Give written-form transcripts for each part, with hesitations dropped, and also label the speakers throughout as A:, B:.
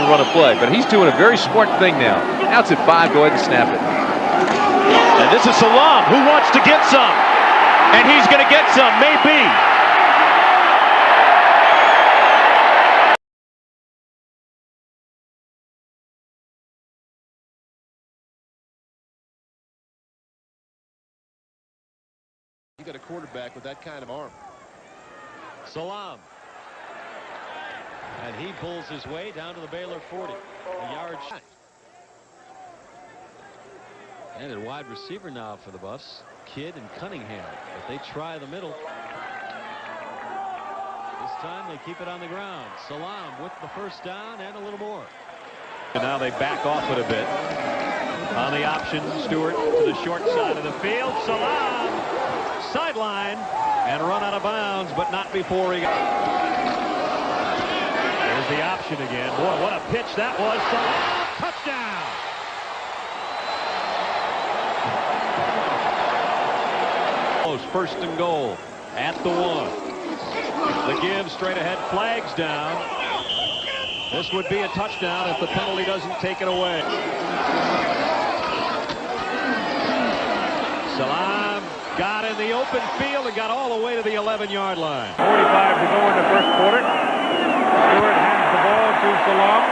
A: run a play. But he's doing a very smart thing now. Now it's at 5. Go ahead and snap it.
B: And this is Salaam, who wants to get some. And he's going to get some, maybe.
C: You got a quarterback with that kind of arm.
B: Salaam. And he pulls his way down to the Baylor 40. A yard shot. And a wide receiver now for the Buffs. Kidd and Cunningham. But they try the middle. This time they keep it on the ground. Salaam with the first down and a little more. And now they back off it a bit. On the option, Stewart to the short side of the field. Salaam sideline and run out of bounds, but not before he got. There's the option again. Boy, what a pitch that was. Salaam, touchdown. First and goal at the 1. The give straight ahead, flags down. This would be a touchdown if the penalty doesn't take it away. Salaam got in the open field and got all the way to the 11-yard line.
D: 45 to go in the first quarter. Stewart hands the ball to Salaam.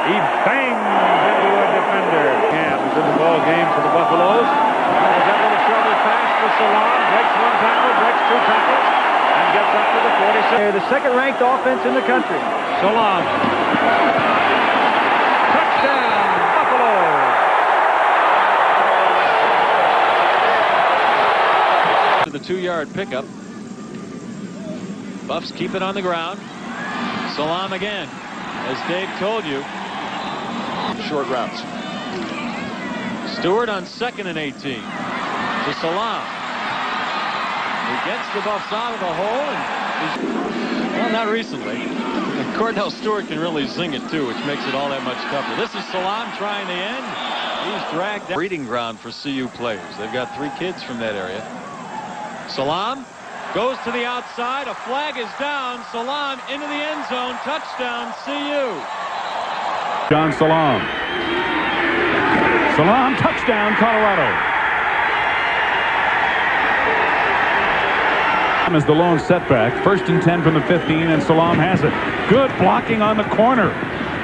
D: He bangs into a defender. Cam is in the ball game for the Buffaloes. There's that little shoulder pass to Salaam. Breaks 1 tackle, breaks 2 tackles, and gets up to the 46. They're the second-ranked offense in the country. Salaam. Touchdown, Buffalo.
B: To the 2-yard pickup. Buffs keep it on the ground. Salaam again. As Dave told you.
C: Short routes.
B: Stewart on 2nd and 18 to Salaam. He gets the Buffs out of the hole. And well, not recently. And Cordell Stewart can really zing it too, which makes it all that much tougher. This is Salaam trying the end. He's dragged out. Breeding ground for CU players. They've got 3 kids from that area. Salaam goes to the outside. A flag is down. Salaam into the end zone. Touchdown, CU.
D: Rashaan Salaam. Salaam, touchdown, Colorado. Is the lone setback. 1st and 10 from the 15, and Salaam has it. Good blocking on the corner.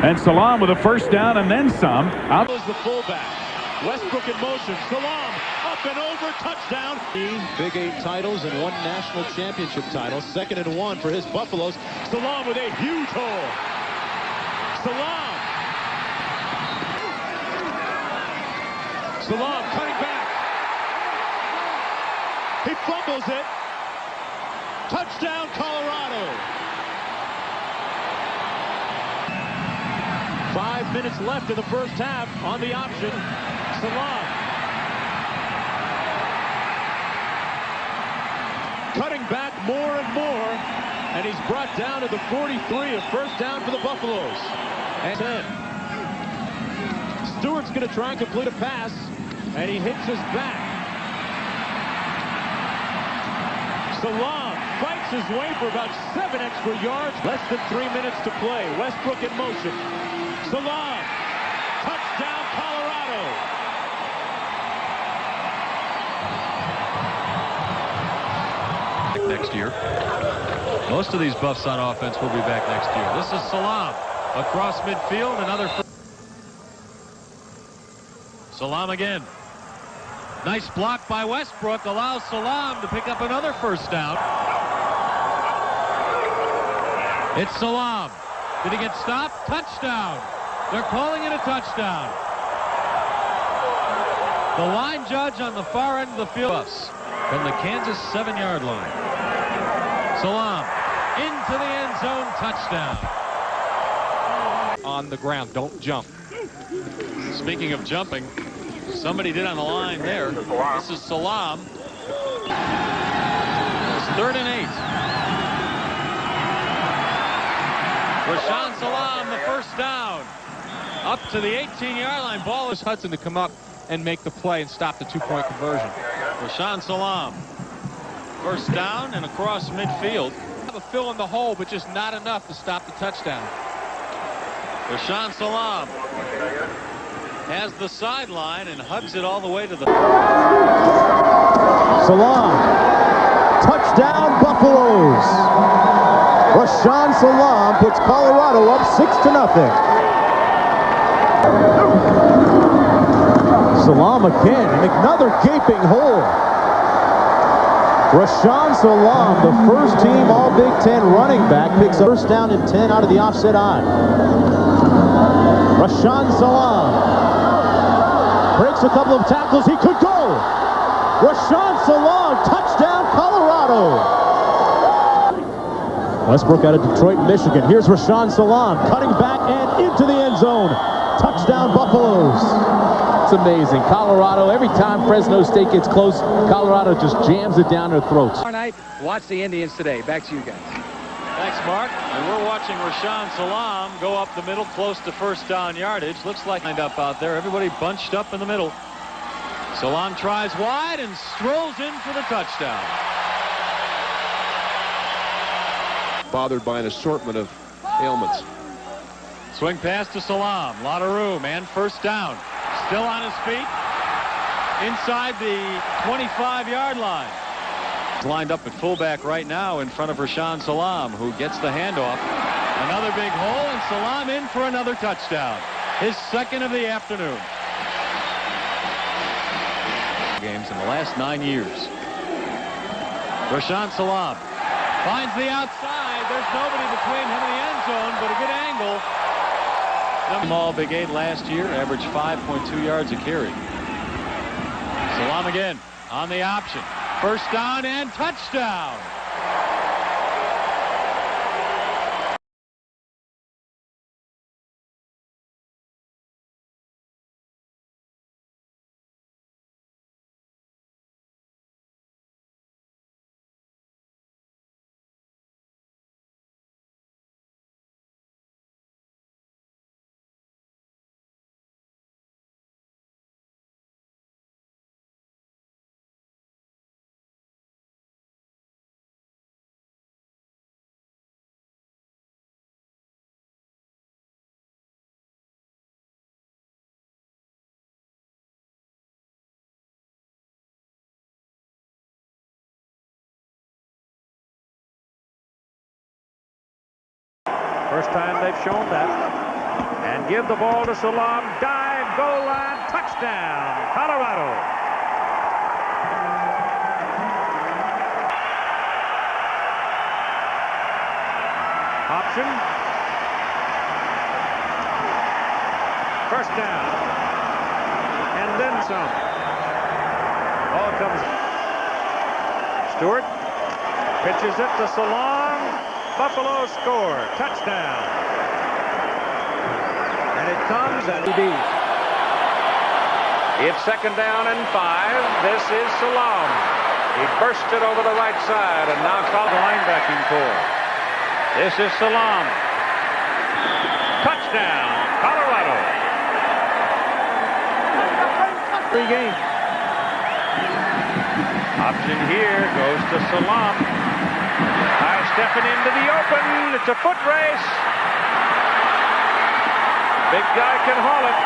D: And Salaam with a first down and then some. Out
B: goes the fullback. Westbrook in motion. Salaam up and over. Touchdown.
C: Big 8 titles and 1 national championship title. 2nd and 1 for his Buffaloes.
B: Salaam with a huge hole. Salaam. Salaam cutting back. He fumbles it. Touchdown, Colorado. 5 minutes left in the first half on the option. Salaam. Cutting back more and more. And he's brought down to the 43, a first down for the Buffaloes. And 10. Stewart's going to try and complete a pass. And he hits his back. Salaam fights his way for about 7 extra yards. Less than 3 minutes to play. Westbrook in motion. Salaam. Touchdown, Colorado. Next year. Most of these Buffs on offense will be back next year. This is Salaam. Across midfield, another. Salaam again. Nice block by Westbrook. Allows Salaam to pick up another first down. It's Salaam. Did he get stopped? Touchdown. They're calling it a touchdown. The line judge on the far end of the field. From the Kansas 7-yard line. Salaam into the end zone. Touchdown. On the ground. Don't jump. Speaking of jumping, somebody did on the line there. This is Salaam. It's 3rd and 8. Rashaan Salaam, the first down. Up to the 18-yard line. Ball is Hudson to come up and make the play and stop the 2-point conversion. Rashaan Salaam. First down and across midfield. Have a fill in the hole, but just not enough to stop the touchdown. Rashaan Salaam has the sideline and hugs it all the way to the...
C: Salaam. Touchdown, Buffaloes. Rashaan Salaam puts Colorado up 6-0. Salaam again, and another gaping hole. Rashaan Salaam, the first team All Big Ten running back, picks up first down and 10 out of the offset eye. Rashaan Salaam breaks a couple of tackles. He could go. Rashaan Salaam, touchdown, Colorado. Westbrook out of Detroit, Michigan. Here's Rashaan Salaam cutting back and into the end zone. Touchdown, Buffaloes.
A: It's amazing. Colorado, every time Fresno State gets close, Colorado just jams it down their throats.
E: Tomorrow night, watch the Indians today. Back to you guys.
B: Thanks, Mark. And we're watching Rashaan Salaam go up the middle close to first down yardage. Looks like lined up out there. Everybody bunched up in the middle. Salaam tries wide and strolls in for the touchdown.
A: Bothered by an assortment of ailments.
B: Swing pass to Salaam. A lot of room and first down. Still on his feet. Inside the 25-yard line. He's lined up at fullback right now in front of Rashaan Salaam, who gets the handoff. Another big hole, and Salaam in for another touchdown. His second of the afternoon. Games in the last 9 years. Rashaan Salaam finds the outside. There's nobody between him and the end zone, but a good angle. All Big 8 last year, averaged 5.2 yards a carry. Salaam again on the option. First down and touchdown.
D: First time they've shown that. And give the ball to Salaam. Dive, goal line, touchdown, Colorado. Option. First down. And then some. Ball comes. Stewart pitches it to Salaam. Buffalo score. Touchdown. And it comes at ED. It's second down and 5. This is Salaam. He burst it over the right side and now called the linebacking core. This is Salaam. Touchdown, Colorado. Free game. Option here goes to Salaam. Stepping into the open. It's a foot race. Big guy can haul it.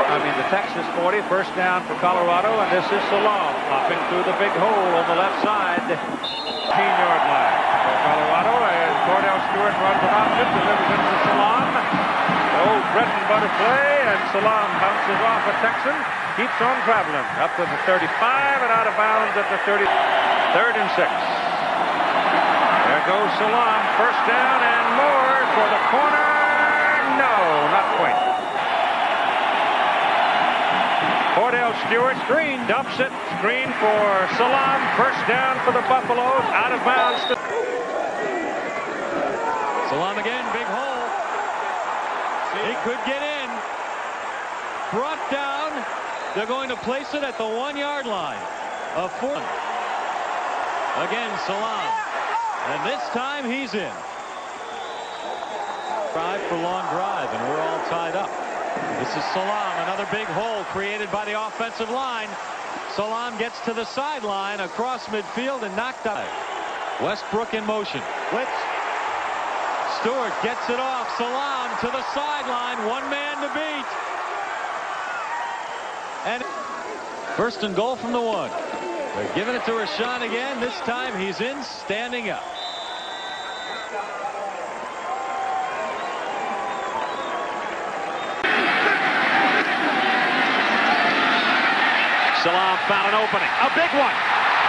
D: I mean, the Texas 40, first down for Colorado, and this is Salaam popping through the big hole on the left side. 15-yard line for Colorado as Cordell Stewart runs an option, delivers it to Salaam. The old bread and butter play, and Salaam bounces off a Texan. Keeps on traveling up to the 35 and out of bounds at the 30. Third and 6. There goes Salaam, first down and more for the corner. No, not quite. Cordell Stewart, screen, dumps it. Screen for Salaam, first down for the Buffaloes, out of bounds.
B: Salaam again, big hole. He could get in. Brought down. They're going to place it at the 1-yard line. A 4. Again, Salaam. And this time he's in. Drive for long drive, and we're all tied up. This is Salaam, another big hole created by the offensive line. Salaam gets to the sideline across midfield and knocked out. Westbrook in motion. Blitz. Stewart gets it off. Salaam to the sideline. One man to beat. And first and goal from the 1. They're giving it to Rashaan again. This time he's in standing up. Salaam found an opening. A big one.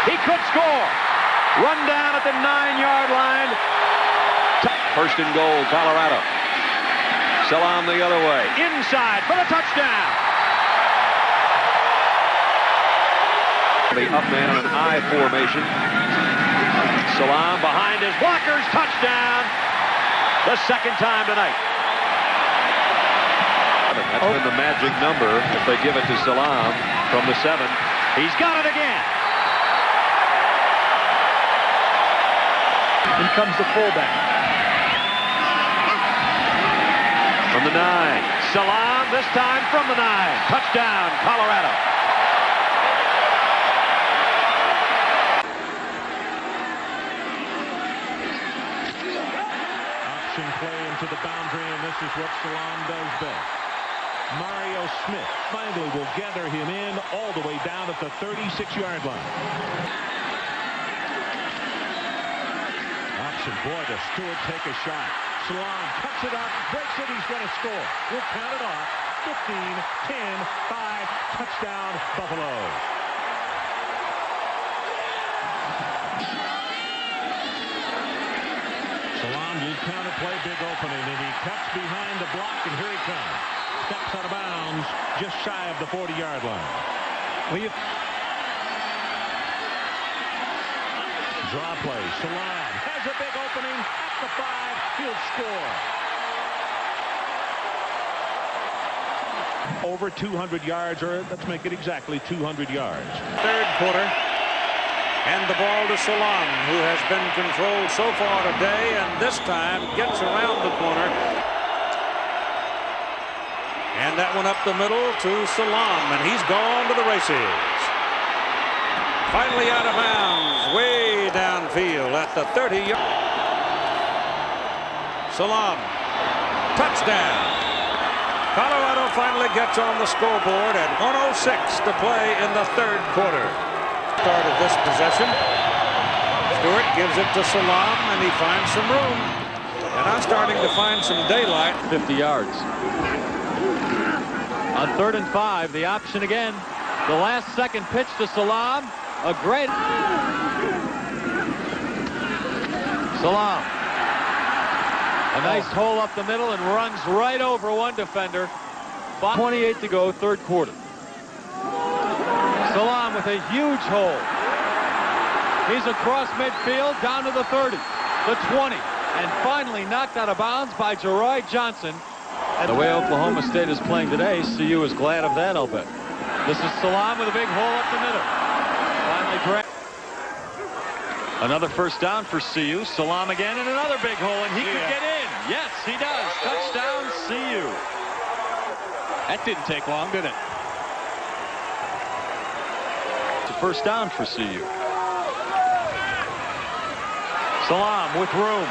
B: He could score. Run down at the 9-yard line.
F: First and goal, Colorado. Salaam the other way.
B: Inside for the touchdown.
F: The up man on an I formation.
B: Salaam behind his blockers. Touchdown. The second time tonight.
F: That's been the magic number if they give it to Salaam from the 7.
B: He's got it again.
E: In comes the fullback.
B: From the 9. Salaam this time from the 9. Touchdown, Colorado.
G: Option play into the boundary, and this is what Salaam does best. Mario Smith finally will gather him in all the way down at the 36-yard line. Option, boy, does Stewart take a shot. Salaam cuts it up, breaks it, he's going to score. We'll count it off. 15, 10, 5, touchdown, Buffalo. Salaam, you counter play, big opening, and he cuts behind the block, and here he comes. Steps out of bounds, just shy of the 40-yard line. Draw play. Salaam has a big opening at the 5. He'll score. Over 200 yards, or let's make it exactly 200 yards.
D: Third quarter. And the ball to Salaam, who has been controlled so far today, and this time gets around the corner. And that one up the middle to Salaam, and he's gone to the races. Finally out of bounds, way downfield at the 30. Salaam, touchdown. Colorado finally gets on the scoreboard at 1:06 to play in the third quarter. Start of this possession. Stewart gives it to Salaam, and he finds some room. And I'm starting to find some daylight.
B: 50 yards. On 3rd and 5, the option again. The last second pitch to Salaam. A great Salaam. A nice hole up the middle and runs right over one defender. 5:28 to go, third quarter. Salaam with a huge hole. He's across midfield down to the 30, the 20, and finally knocked out of bounds by Jeroy Johnson. And the way Oklahoma State is playing today, CU is glad of that, I'll bet. This is Salaam with a big hole up the middle. Finally break. Another first down for CU. Salaam again and another big hole, and he could get in. Yes, he does. Touchdown, CU. That didn't take long, did it? It's a first down for CU. Salaam with room.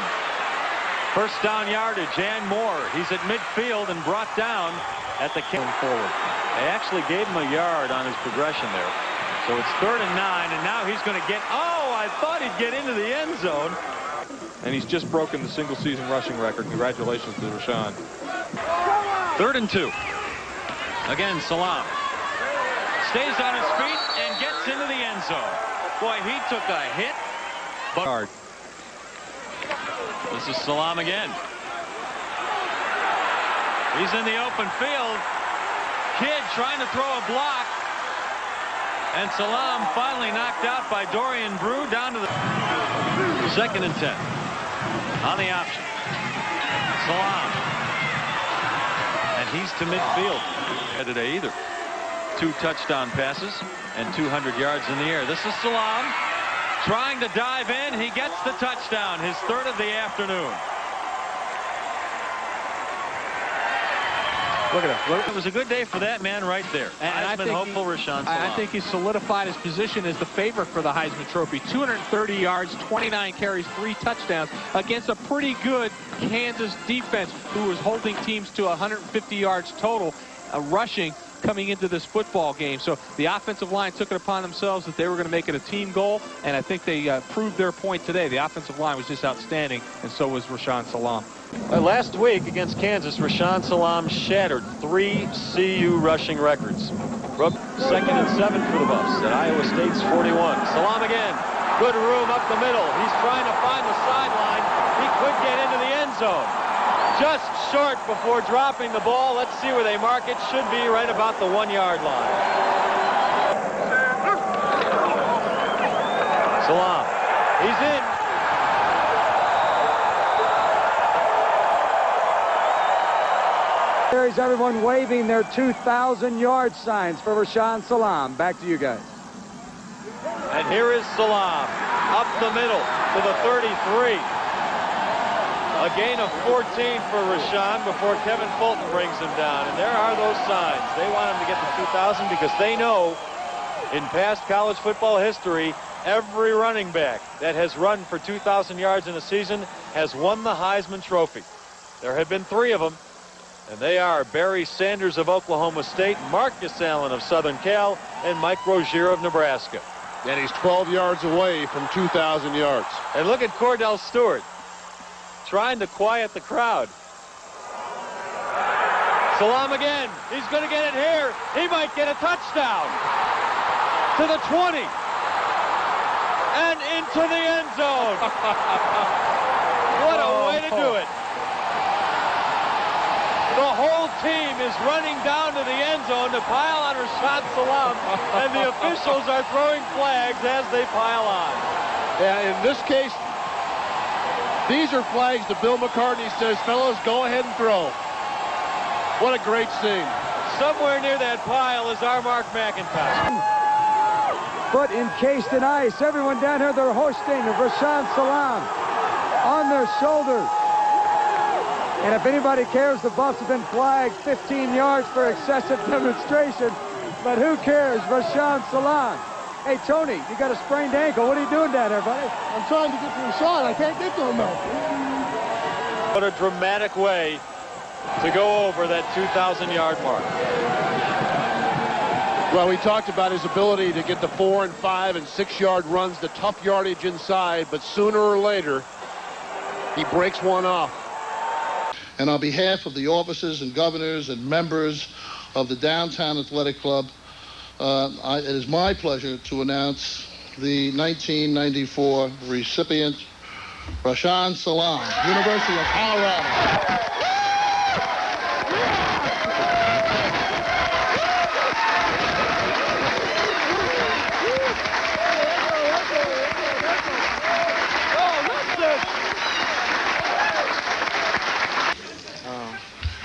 B: First down yardage and more. He's at midfield and brought down at the forward. They actually gave him a yard on his progression there. So it's 3rd and 9, and now he's going to get, I thought he'd get into the end zone.
H: And he's just broken the single-season rushing record. Congratulations to Rashaan.
B: 3rd and 2. Again, Salaam stays on his feet and gets into the end zone. Boy, he took a hit. But this is Salaam again. He's in the open field. Kidd trying to throw a block. And Salaam finally knocked out by Dorian Brew down to the 2nd and 10. On the option. Salaam. And he's to midfield. Today either. 2 touchdown passes and 200 yards in the air. This is Salaam trying to dive in. He gets the touchdown, his 3rd of the afternoon. Look at him. It was a good day for that man right there.
E: And I think
B: hopeful Rashaan Salaam.
E: I think he solidified his position as the favorite for the Heisman Trophy. 230 yards, 29 carries, 3 touchdowns against a pretty good Kansas defense who was holding teams to 150 yards total rushing coming into this football game. So the offensive line took it upon themselves that they were going to make it a team goal, and I think they proved their point today. The offensive line was just outstanding, and so was Rashaan Salaam.
B: Last week against Kansas, Rashaan Salaam shattered 3 CU rushing records. Broke 2nd and 7 for the Buffs at Iowa State's 41. Salaam again. Good room up the middle. He's trying to find the sideline. He could get into the end zone. Just short before dropping the ball. Let's see where they mark it. Should be right about the 1-yard line. Salaam. He's in.
E: There's everyone waving their 2,000-yard signs for Rashaan Salaam. Back to you guys.
B: And here is Salaam up the middle to the 33. A gain of 14 for Rashaan before Kevin Fulton brings him down. And there are those signs. They want him to get to 2,000 because they know in past college football history, every running back that has run for 2,000 yards in a season has won the Heisman Trophy. There have been 3 of them. And they are Barry Sanders of Oklahoma State, Marcus Allen of Southern Cal, and Mike Rozier of Nebraska.
C: And he's 12 yards away from 2,000 yards.
B: And look at Cordell Stewart trying to quiet the crowd. Salaam again. He's going to get it here. He might get a touchdown. To the 20. And into the end zone. What a way to do it. The whole team is running down to the end zone to pile on Rashaan Salaam, and the officials are throwing flags as they pile on.
C: Yeah, in this case, these are flags that Bill McCartney says, fellas, go ahead and throw. What a great scene.
B: Somewhere near that pile is our Mark McIntosh.
E: Foot encased in ice. Everyone down here, they're hosting Rashaan Salaam on their shoulders. And if anybody cares, the Buffs have been flagged 15 yards for excessive demonstration. But who cares? Rashaan Salaam. Hey, Tony, you got a sprained ankle. What are you doing down there, buddy?
I: I'm trying to get to Rashaan. I can't get to him, though.
B: What a dramatic way to go over that 2,000-yard mark.
C: Well, we talked about his ability to get the 4 and 5 and 6-yard runs, the tough yardage inside, but sooner or later, he breaks one off.
I: And on behalf of the officers and governors and members of the Downtown Athletic Club, it is my pleasure to announce the 1994 recipient, Rashaan Salaam, University of Colorado.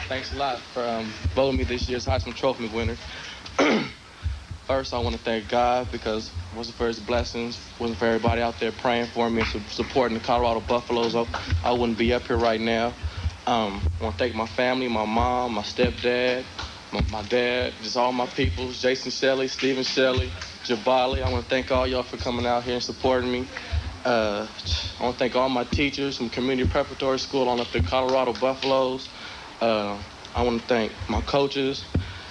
J: Thanks a lot for voting me this year's Heisman Trophy winner. First, I want to thank God because if it wasn't for his blessings, wasn't for everybody out there praying for me and supporting the Colorado Buffaloes, I wouldn't be up here right now. I want to thank my family, my mom, my stepdad, my dad, just all my peoples, Jason Shelley, Stephen Shelley, Jabali. I want to thank all y'all for coming out here and supporting me. I want to thank all my teachers from Community Preparatory School on up to Colorado Buffaloes. I want to thank my coaches,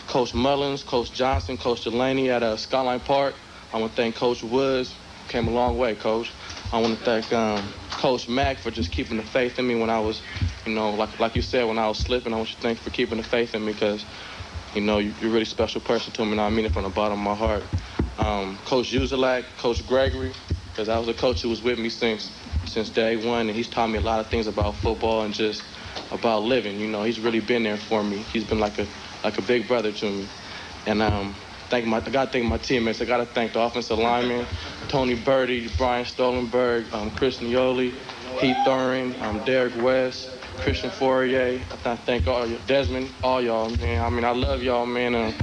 J: Coach Mullins, Coach Johnson, Coach Delaney at Skyline Park. I want to thank Coach Woods. Came a long way, Coach. I want to thank Coach Mack for just keeping the faith in me when I was, like you said, when I was slipping. I want you to thank you for keeping the faith in me because, you're a really special person to me, and I mean it from the bottom of my heart. Coach Uzelak, Coach Gregory, because I was a coach who was with me since day one, and he's taught me a lot of things about football and just about living. He's really been there for me. He's been like a big brother to me. And I gotta thank my teammates. I gotta thank the offensive linemen, Tony Birdie, Brian Stolenberg, Chris Nioli, Heath Thurin, Derek West, Christian Fourier. I thank all you, Desmond, all y'all, man. I love y'all, man.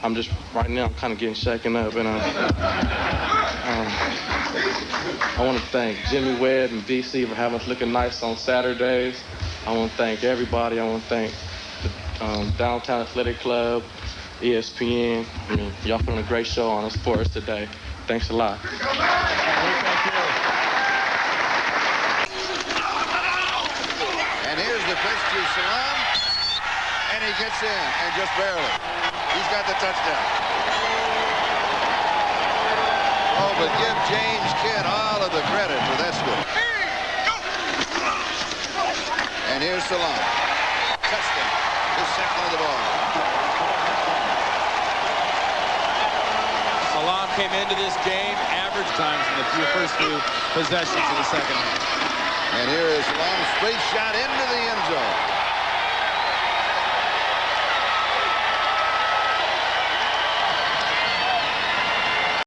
J: I'm just, right now, I'm kind of getting shaken up. And I want to thank Jimmy Webb and BC for having us looking nice on Saturdays. I want to thank everybody. I want to thank Downtown Athletic Club, ESPN. I mean, y'all putting a great show on us for us today. Thanks a lot.
F: And here's the pitch to Salaam. And he gets in, and just barely. He's got the touchdown. Oh, but give James Kidd all of the credit for that score. And here's Salaam. Touchdown. His second of the ball.
K: Salaam came into this game average times in the first few possessions of the second half.
F: And here is Salaam. Straight shot